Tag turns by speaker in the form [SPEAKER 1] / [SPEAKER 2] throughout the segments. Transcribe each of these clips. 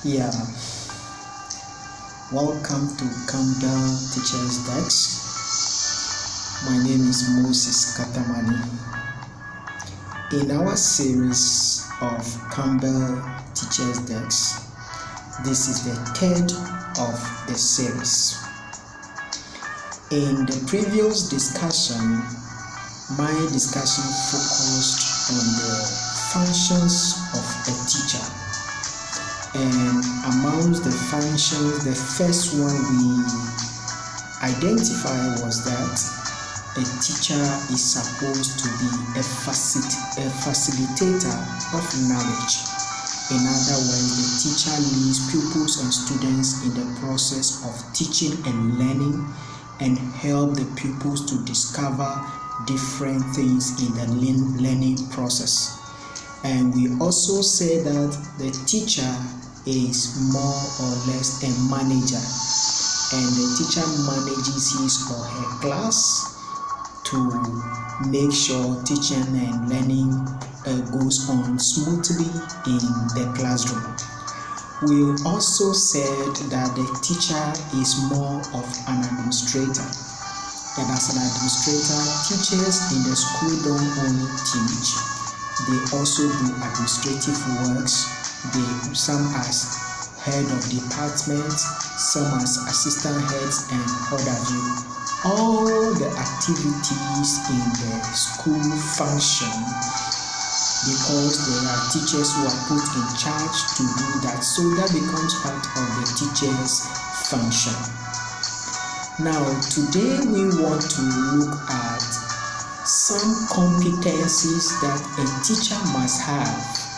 [SPEAKER 1] Yeah, welcome to Kambel Teacher's Desk. My name is Moses Katamani. In our series of Kambel Teacher's Desk, this is the third of the series. In the previous discussion, my discussion focused on the functions of a teacher. And amongst the functions, the first one we identified was that a teacher is supposed to be a facilitator of knowledge. In other words, the teacher leads pupils and students in the process of teaching and learning and help the pupils to discover different things in the learning process. And we also say that the teacher is more or less a manager, and the teacher manages his or her class to make sure teaching and learning goes on smoothly in the classroom. We also said that the teacher is more of an administrator, and as an administrator, teachers in the school don't only teach, they also do administrative works. Some as head of departments, some as assistant heads, and what have you. All the activities in the school function because there are teachers who are put in charge to do that. So that becomes part of the teacher's function. Now, today we want to look at some competencies that a teacher must have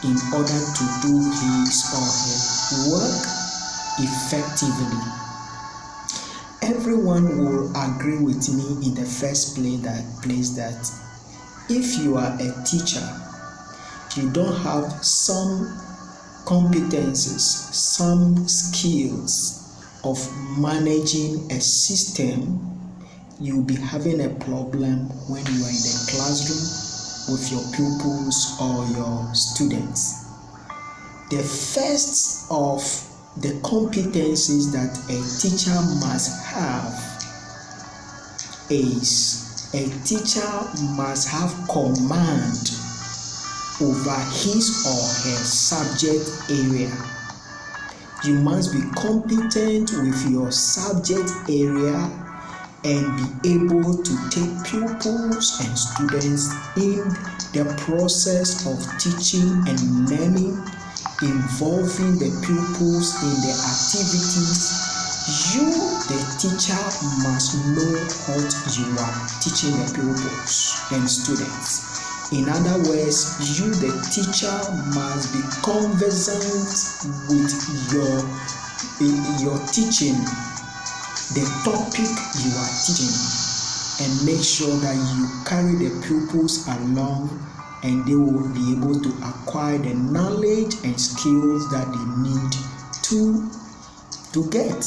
[SPEAKER 1] in order to do his or her work effectively. Everyone will agree with me in the first place that if you are a teacher, you don't have some competencies, some skills of managing a system, you'll be having a problem when you are in the classroom with your pupils or your students. The first of the competencies that a teacher must have is a teacher must have command over his or her subject area. You must be competent with your subject area and be able to take pupils and students in the process of teaching and learning, involving the pupils in the activities. You, the teacher, must know what you are teaching the pupils and students. In other words, you, the teacher, must be conversant with your teaching, the topic you are teaching, and make sure that you carry the pupils along and they will be able to acquire the knowledge and skills that they need to get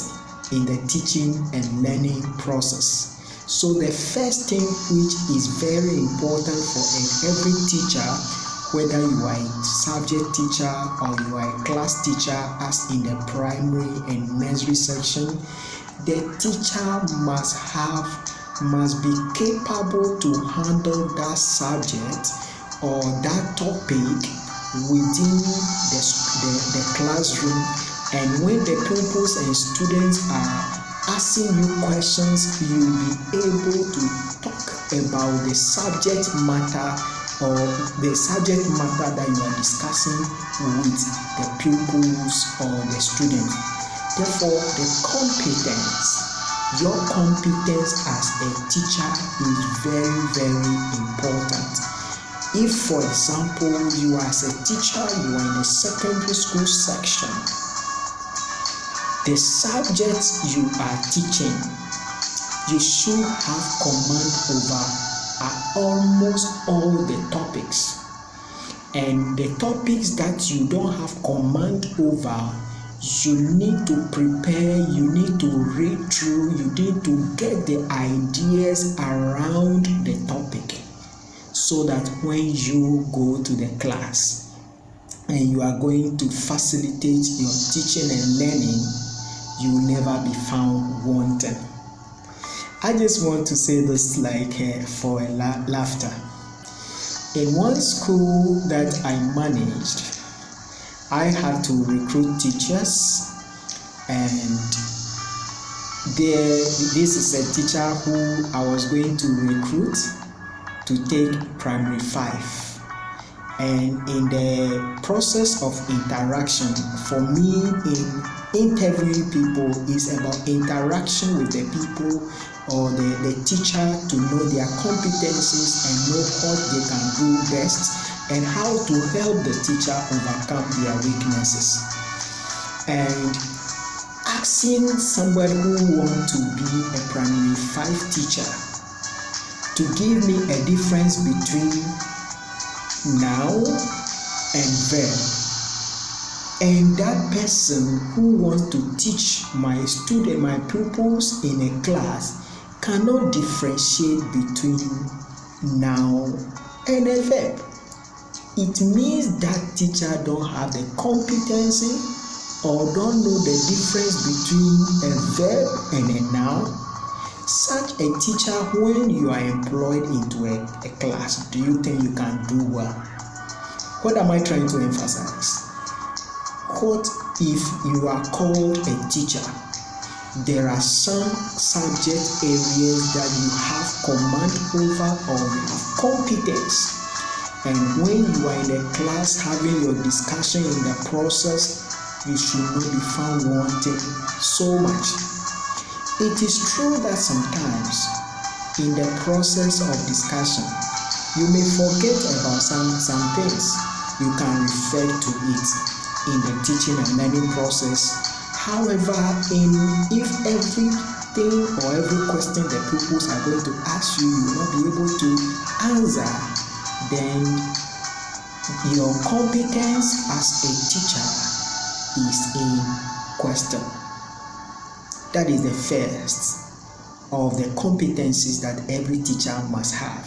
[SPEAKER 1] in the teaching and learning process. So the first thing which is very important for every teacher, whether you are a subject teacher or you are a class teacher as in the primary and nursery section, the teacher must be capable to handle that subject or that topic within the classroom. And when the pupils and students are asking you questions, you'll be able to talk about the subject matter or the subject matter that you are discussing with the pupils or the students. Therefore, your competence as a teacher is very, very important. If, for example, you as a teacher, you are in a secondary school section, the subjects you are teaching, you should have command over almost all the topics. And the topics that you don't have command over, you need to prepare, you need to read through, you need to get the ideas around the topic so that when you go to the class, and you are going to facilitate your teaching and learning, you will never be found wanting. I just want to say this like for a laughter. In one school that I managed, I had to recruit teachers, and this is a teacher who I was going to recruit to take primary 5. And in the process of interaction, for me, in interviewing people is about interaction with the people or the teacher to know their competencies and know what they can do best and how to help the teacher overcome their weaknesses. And asking somebody who wants to be a primary 5 teacher to give me a difference between now and then, and that person who wants to teach my pupils in a class cannot differentiate between now and a verb. It means that teacher don't have the competency or don't know the difference between a verb and a noun. Such a teacher, when you are employed into a class, do you think you can do well? What am I trying to emphasize? What if you are called a teacher? There are some subject areas that you have command over or you have competence. And when you are in a class having your discussion in the process, you should not be found wanting so much. It is true that sometimes in the process of discussion, you may forget about some things. You can refer to it in the teaching and learning process. However, if everything or every question the pupils are going to ask you, you will not be able to answer, then your competence as a teacher is in question. That is the first of the competencies that every teacher must have.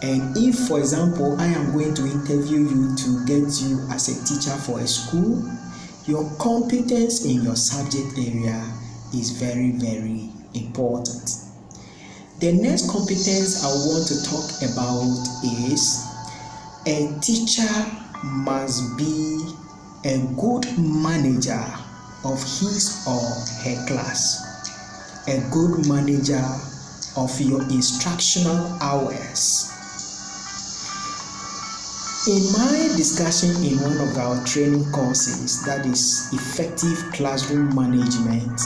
[SPEAKER 1] And if, for example, I am going to interview you to get you as a teacher for a school, your competence in your subject area is very, very important. The next competence I want to talk about is a teacher must be a good manager of his or her class, a good manager of your instructional hours. In my discussion in one of our training courses, that is effective classroom management,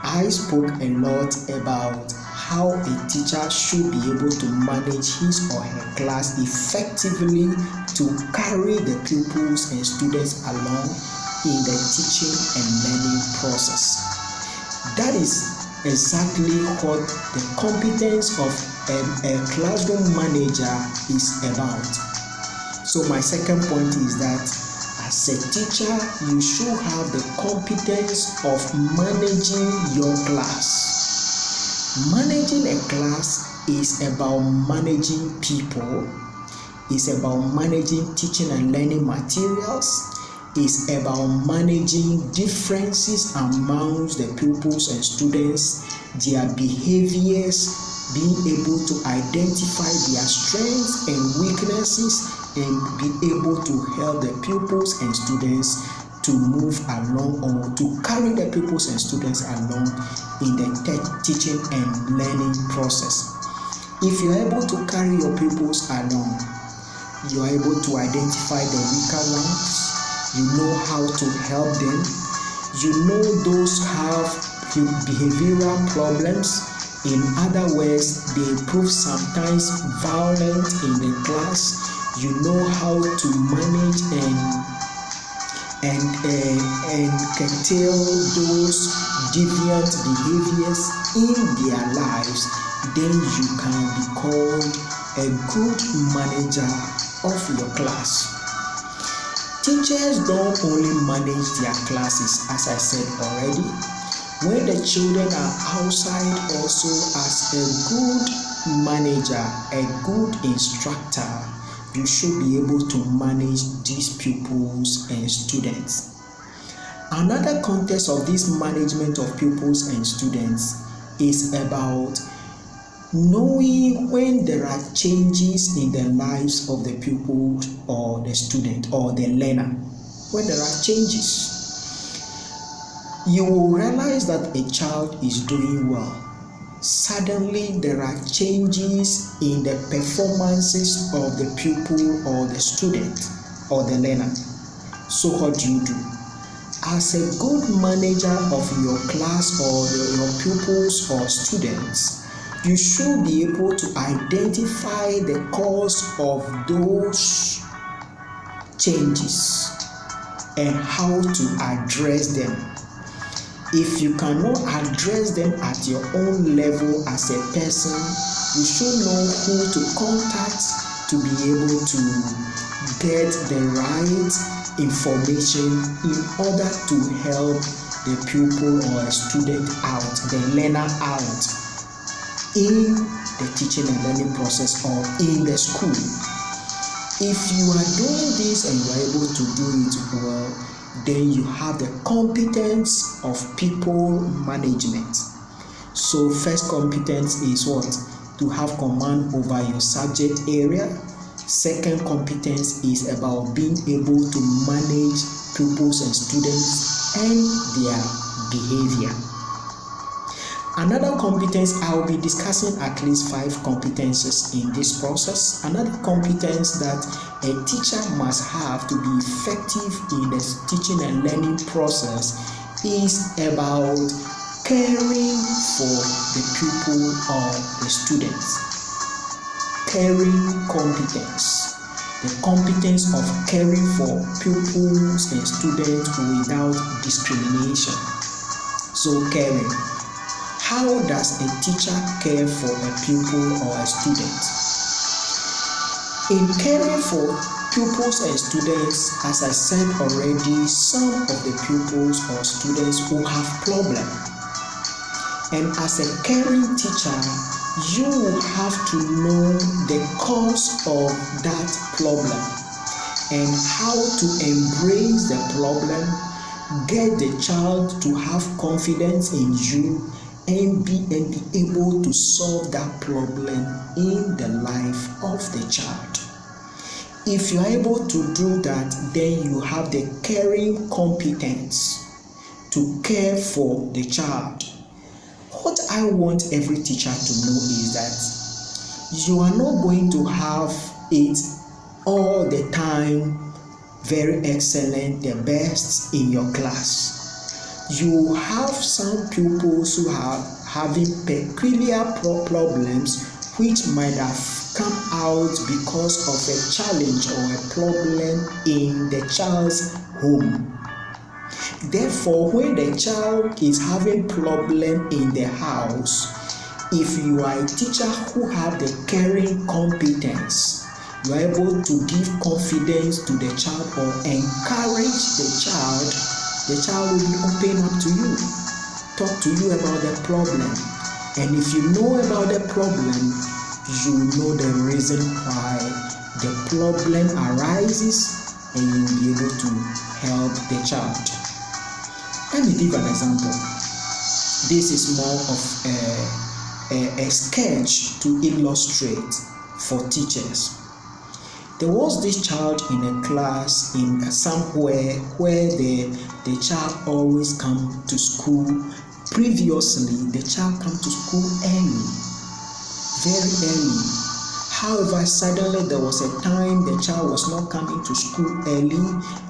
[SPEAKER 1] I spoke a lot about how a teacher should be able to manage his or her class effectively to carry the pupils and students along in the teaching and learning process. That is exactly what the competence of a classroom manager is about. So my second point is that as a teacher, you should have the competence of managing your class. Managing a class is about managing people, it's about managing teaching and learning materials, is about managing differences amongst the pupils and students, their behaviors, being able to identify their strengths and weaknesses, and be able to help the pupils and students to move along or to carry the pupils and students along in the teaching and learning process. If you are able to carry your pupils along, you are able to identify the weaker ones, you know how to help them, you know those have behavioral problems. In other words, they prove sometimes violent in the class. You know how to manage and curtail those deviant behaviors in their lives. Then you can be called a good manager of your class. Teachers don't only manage their classes, as I said already. When the children are outside, also as a good manager, a good instructor, you should be able to manage these pupils and students. Another context of this management of pupils and students is about knowing when there are changes in the lives of the pupil or the student or the learner. When there are changes, you will realize that a child is doing well. Suddenly there are changes in the performances of the pupil or the student or the learner. So what do you do? As a good manager of your class or your pupils or students, you should be able to identify the cause of those changes and how to address them. If you cannot address them at your own level as a person, you should know who to contact to be able to get the right information in order to help the pupil or a student out, the learner out in the teaching and learning process or in the school. If you are doing this and you are able to do it well, then you have the competence of people management. So first competence is what? To have command over your subject area. Second competence is about being able to manage pupils and students and their behavior. Another competence, I will be discussing at least 5 competences in this process. Another competence that a teacher must have to be effective in the teaching and learning process is about caring for the pupil or the students. Caring competence. The competence of caring for pupils and students without discrimination. So caring. How does a teacher care for a pupil or a student? In caring for pupils and students, as I said already, some of the pupils or students will have problems. And as a caring teacher, you will have to know the cause of that problem and how to embrace the problem, get the child to have confidence in you, and be able to solve that problem in the life of the child. If you are able to do that, then you have the caring competence to care for the child. What I want every teacher to know is that you are not going to have it all the time very excellent, the best in your class. You have some pupils who are having peculiar problems which might have come out because of a challenge or a problem in the child's home. Therefore, when the child is having problem in the house, if you are a teacher who have the caring competence, you are able to give confidence to the child or encourage the child will be open up to you, talk to you about the problem. And if you know about the problem, you know the reason why the problem arises and you will be able to help the child. Let me give an example. This is more of a sketch to illustrate for teachers. There was this child in a class in somewhere where the child always come to school. Previously, the child come to school early, very early. However, suddenly there was a time the child was not coming to school early.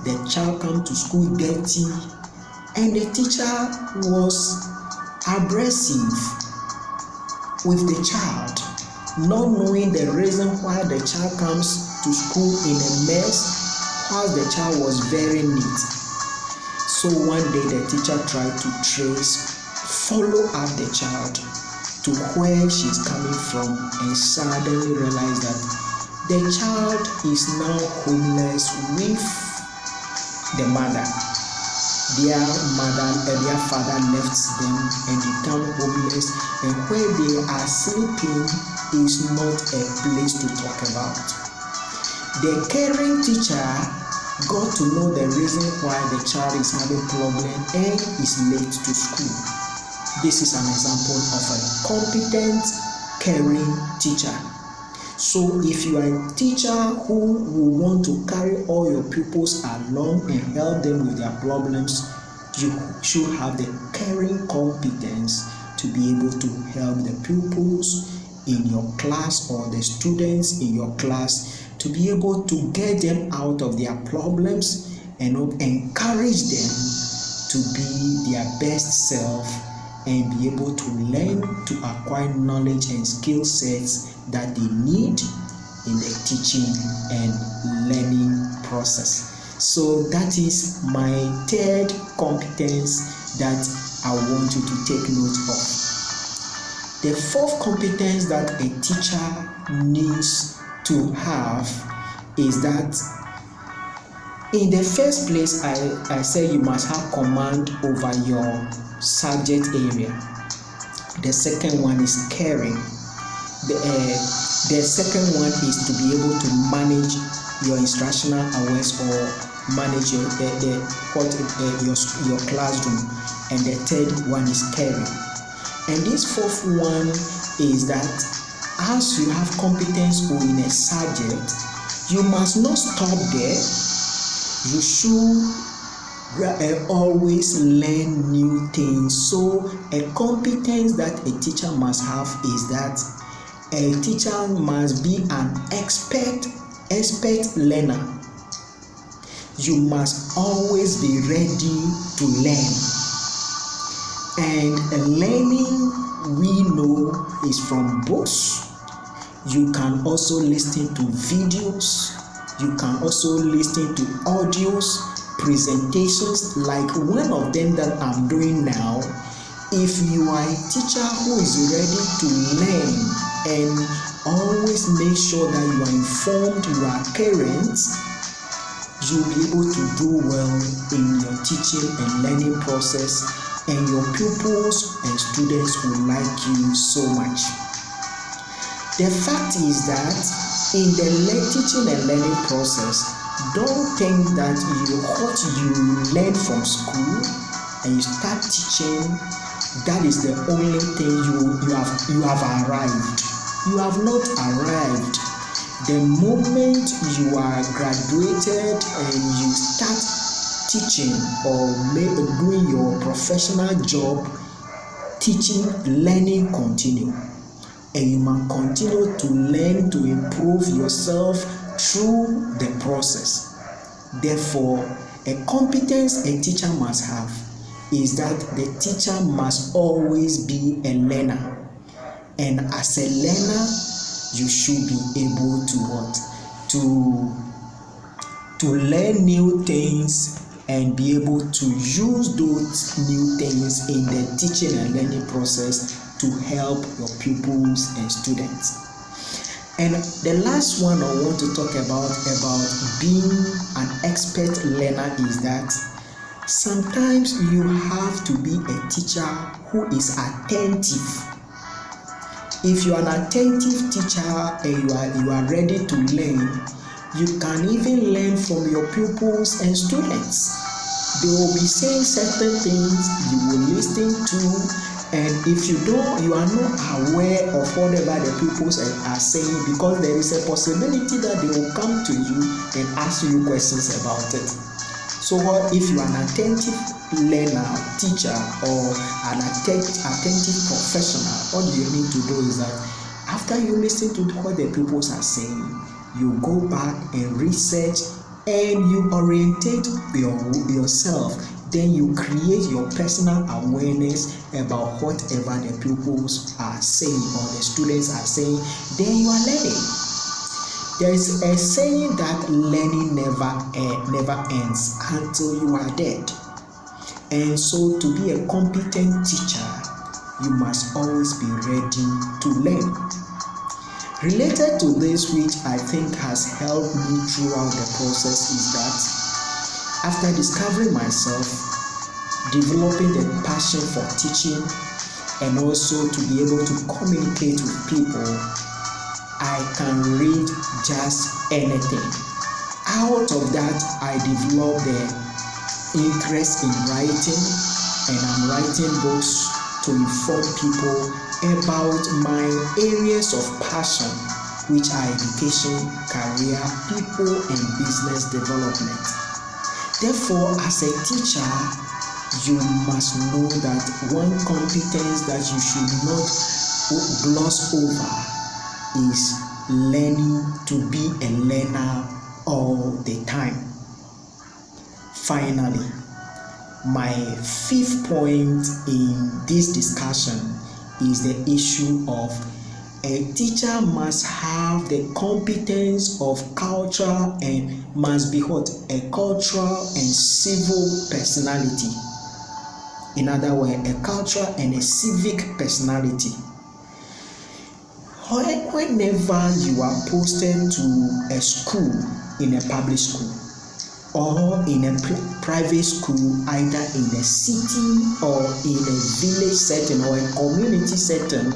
[SPEAKER 1] The child come to school dirty, and the teacher was abrasive with the child, not knowing the reason why the child comes to school in a mess while the child was very neat. So one day the teacher tried to follow up the child to where she's coming from, and suddenly realized that the child is now homeless with the mother. Their father left them and become homeless, and where they are sleeping is not a place to talk about. The caring teacher got to know the reason why the child is having problem and is late to school. This is an example of a competent, caring teacher. So if you are a teacher who will want to carry all your pupils along and help them with their problems, you should have the caring competence to be able to help the pupils in your class or the students in your class to be able to get them out of their problems and encourage them to be their best self and be able to learn to acquire knowledge and skill sets that they need in the teaching and learning process. So that is my third competence that I want you to take note of. The fourth competence that a teacher needs to have is that in the first place, I said you must have command over your subject area. The second one is caring. The second one is to be able to manage your instructional hours or manage your classroom. And the third one is caring. And this fourth one is that as you have competence in a subject, you must not stop there. You should always learn new things. So a competence that a teacher must have is that a teacher must be an expert learner. You must always be ready to learn. And learning, we know, is from books. You can also listen to videos. You can also listen to audios, presentations like one of them that I'm doing now. If you are a teacher who is ready to learn and always make sure that you are informed, you are current, you'll be able to do well in your teaching and learning process, and your pupils and students will like you so much. The fact is that in the teaching and learning process, don't think that what you learn from school and you start teaching, that is the only thing you have arrived. You have not arrived. The moment you are graduated and you start teaching or doing your professional job, teaching, learning continue. And you must continue to learn to improve yourself through the process. Therefore, a competence a teacher must have is that the teacher must always be a learner. And as a learner, you should be able to learn new things and be able to use those new things in the teaching and learning process to help your pupils and students. And the last one I want to talk about being an expert learner is that sometimes you have to be a teacher who is attentive. If you are an attentive teacher and you are ready to learn, you can even learn from your pupils and students. They will be saying certain things, you will listen to, and if you are not aware of whatever the pupils are saying, because there is a possibility that they will come to you and ask you questions about it. So what if you are an attentive learner, teacher, or an attentive professional? What you need to do is that after you listen to what the pupils are saying, you go back and research and you orientate yourself. Then you create your personal awareness about whatever the pupils are saying or the students are saying. Then you are learning. There is a saying that learning never ends until you are dead. And so to be a competent teacher, you must always be ready to learn. Related to this, which I think has helped me throughout the process, is that after discovering myself, developing the passion for teaching, and also to be able to communicate with people, I can read just anything. Out of that, I developed the interest in writing, and I'm writing books to inform people about my areas of passion, which are education, career, people, and business development. Therefore, as a teacher, you must know that one competence that you should not gloss over is learning, to be a learner all the time. Finally, my fifth point in this discussion is the issue of a teacher must have the competence of culture and must be what? A cultural and civil personality. In other words, a cultural and a civic personality. Whenever you are posted to a school, in a public school, or in a private school, either in a city or in a village setting or a community setting,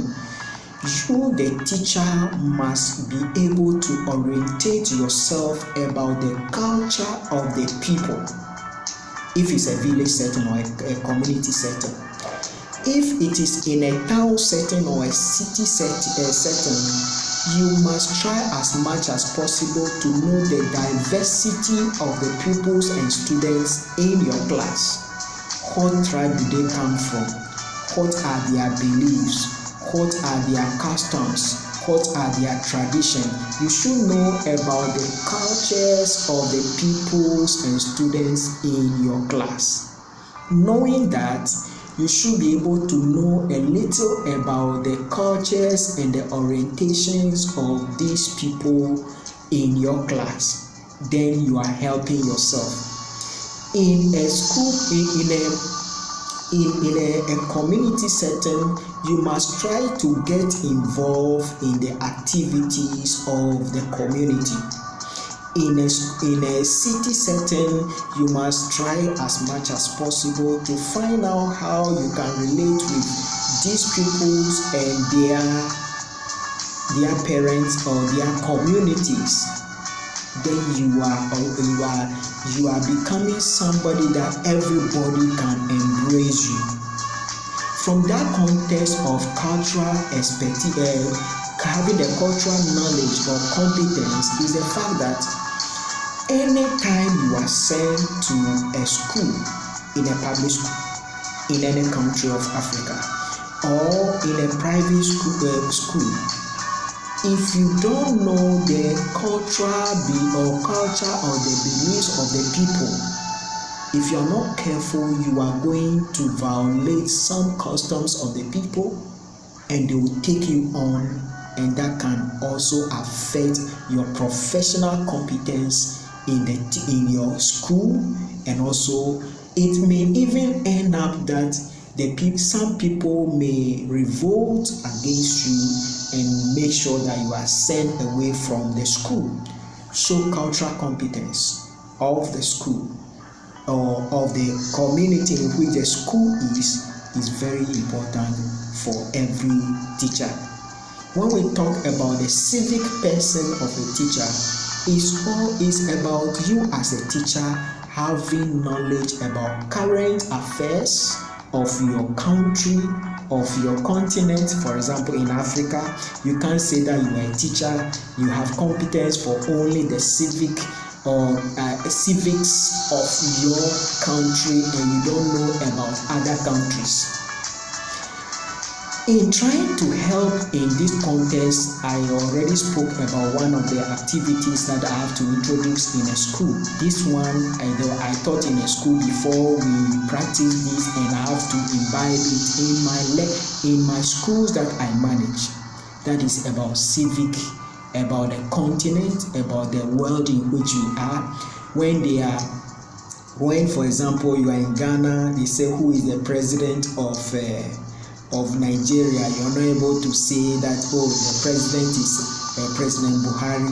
[SPEAKER 1] you, the teacher, must be able to orientate yourself about the culture of the people, if it's a village setting or a community setting. If it is in a town setting or a city setting, you must try as much as possible to know the diversity of the pupils and students in your class. What tribe do they come from? What are their beliefs? What are their customs? What are their traditions? You should know about the cultures of the pupils and students in your class. Knowing that, you should be able to know a little about the cultures and the orientations of these people in your class. Then you are helping yourself. In a school, in a community setting, you must try to get involved in the activities of the community. In a city setting, you must try as much as possible to find out how you can relate with these peoples and their parents or their communities. Then you are becoming somebody that everybody can embrace you. From that context of cultural expertise, having the cultural knowledge or competence is the fact that anytime you are sent to a school, in a public school, in any country of Africa, or in a private school, if you don't know the culture or the beliefs of the people, if you are not careful, you are going to violate some customs of the people, and they will take you on, and that can also affect your professional competence in your school, and also it may even end up that some people may revolt against you and make sure that you are sent away from the school. So cultural competence of the school or of the community in which the school is very important for every teacher. When we talk about the civic person of a teacher, is about you as a teacher having knowledge about current affairs of your country, of your continent. For example, in Africa, you can't say that you are a teacher, you have competence for only the civics of your country, and you don't know about other countries. In trying to help in this context, I already spoke about one of the activities that I have to introduce in a school. This one, I taught in a school before we practice this, and I have to imbibe it in my schools that I manage. That is about civic, about the continent, about the world in which you are. When for example you are in Ghana, they say who is the president of Nigeria, you're not able to say that, oh, the president is President Buhari.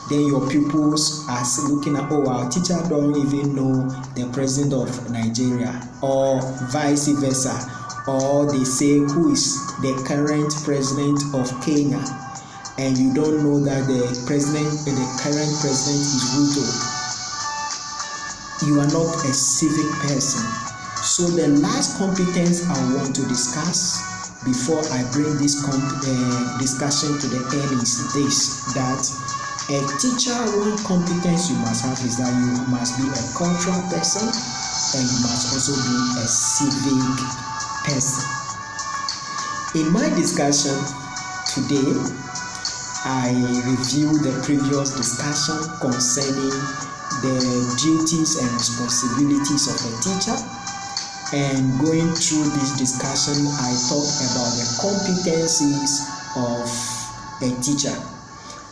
[SPEAKER 1] Then your pupils are looking at, oh, our teacher don't even know the president of Nigeria, or vice versa. Or they say, who is the current president of Kenya? and you don't know that the current president is Ruto, you are not a civic person. So the last competence I want to discuss before I bring this discussion to the end is this, that a teacher, one competence you must have is that you must be a cultural person and you must also be a civic person. In my discussion today, I review the previous discussion concerning the duties and responsibilities of a teacher, and going through this discussion I talk about the competencies of a teacher.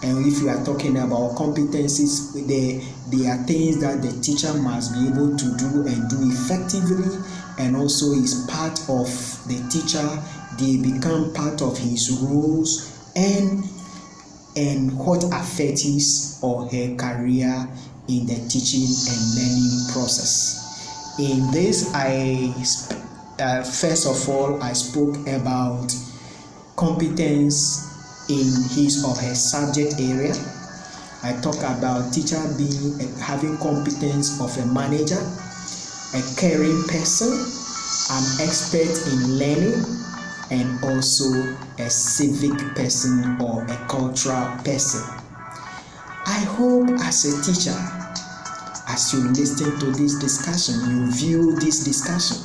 [SPEAKER 1] And if you are talking about competencies, there are things that the teacher must be able to do and do effectively, and also is part of the teacher. They become part of his roles and what affects his or her career in the teaching and learning process. In this, first of all, I spoke about competence in his or her subject area. I talk about teacher having competence of a manager, a caring person, an expert in learning, and also a civic person or a cultural person. I hope as a teacher, as you listen to this discussion, you view this discussion,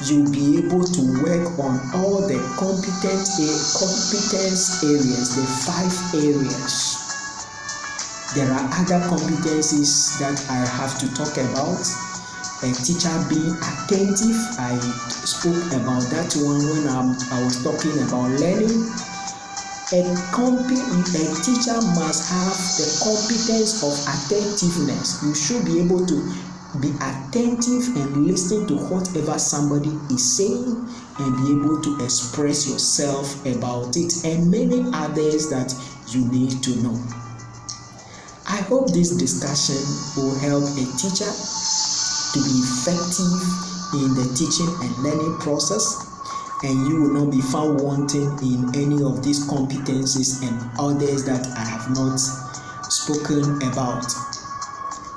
[SPEAKER 1] you'll be able to work on all the competence areas, the 5 areas. There are other competencies that I have to talk about. A teacher being attentive, I spoke about that one when I was talking about learning. A teacher must have the competence of attentiveness. You should be able to be attentive and listen to whatever somebody is saying and be able to express yourself about it, and many others that you need to know. I hope this discussion will help a teacher to be effective in the teaching and learning process, and you will not be found wanting in any of these competencies and others that I have not spoken about,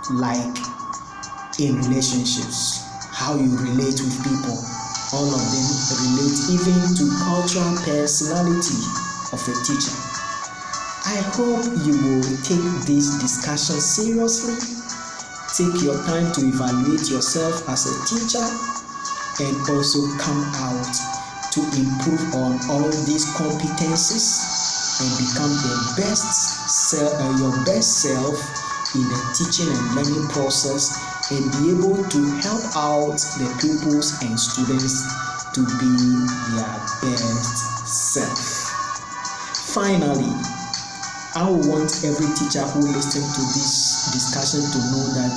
[SPEAKER 1] like in relationships, how you relate with people. All of them relate even to cultural personality of a teacher. I hope you will take this discussion seriously. Take your time to evaluate yourself as a teacher and also come out to improve on all these competencies and become your best self in the teaching and learning process, and be able to help out the pupils and students to be their best self. Finally, I want every teacher who listens to this discussion to know that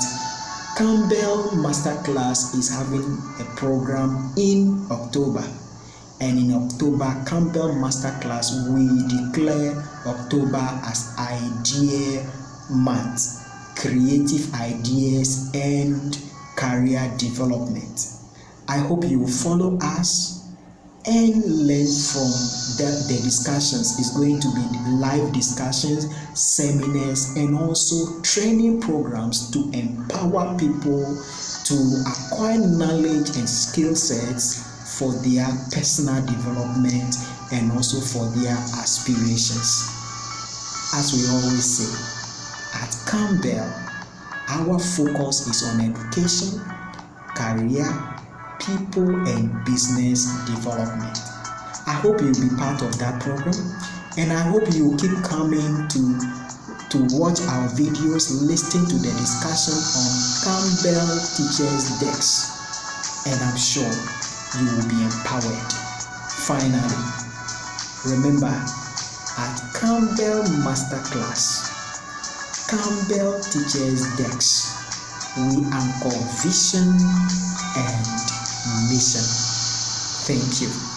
[SPEAKER 1] Kambel Masterclass is having a program in October. And in October, Kambel Masterclass will declare October as Idea Month, creative ideas and career development. I hope you will follow us and learn from the discussions. It's going to be live discussions, seminars, and also training programs to empower people to acquire knowledge and skill sets for their personal development and also for their aspirations. As we always say, at Kambel, our focus is on education, career, people, and business development. I hope you'll be part of that program, and I hope you keep coming to watch our videos, listen to the discussion on Kambel Teachers Desk, and I'm sure you will be empowered. Finally, remember, at Kambel Masterclass, Kambel Teachers Desk, we anchor vision and mission. Thank you.